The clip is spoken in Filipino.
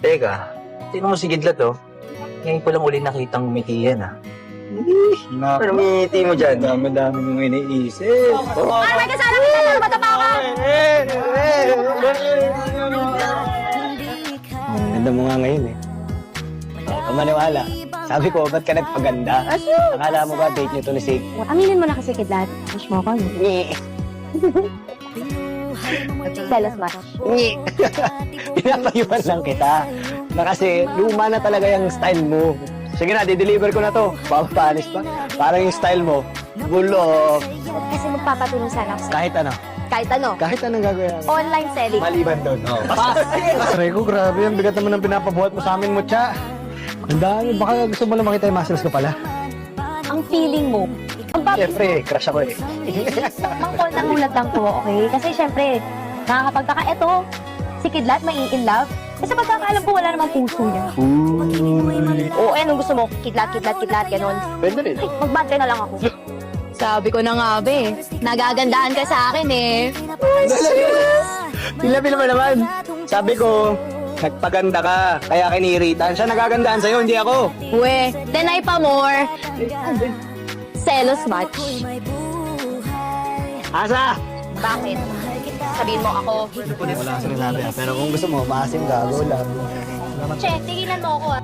Teka, tingnan mo si Gidlat, oh. Ngayon ko lang uli nakitang umiti yan, ah. Ano umiti mo dyan? Dami-dami mong iniisip. Ay, may kasama kita na matapa ka! Ang ganda mo nga ngayon eh. Kung maniwala, sabi ko, ba't ka nagpaganda? Akala mo ba date niyo to ni Sig? Aminin mo na kasi Kidlat. Wish mo ako, no? Selos match. Pinapayuan lang kita. Na kasi luma na talaga yung style mo. Sige na, di-deliver ko na to. Papapanis pa. Parang yung style mo. Bulok. Kasi magpapatulong sana ako sa'yo. Kahit ano. Kahit ano. Kahit anong gagawin. Online selling. Maliban doon. Oh. Aray ko, grabe. Ang bigat naman ng pinapabuhat mo sa amin, Mutya. Ang dami. Baka gusto mo lang makita yung muscles ko pala. Ang feeling mo. Siyempre, crush ako eh. Mang-call ng ulat lang po, okay? Kasi syempre, nakakapagtaka. Eto, si Kidlat may in love. Kasi pagkakaalam ko, wala namang puso niya. Oo, anong gusto mo? Kidlat, ganon. Pwede rin. Ay, magbante na lang ako. Sabi ko na nga, be. Nagagandahan ka sa akin, eh. Pila mo naman. Sabi ko, nagpaganda ka, kaya kiniritan. Siya nagagandaan sa'yo, hindi ako. We, denay pa more. Selos match. Asa? Bakit? Sabihin mo ako. Wala ka sinasabi pero kung gusto mo, maasim gago lang. Che, tigilan mo ako, ah.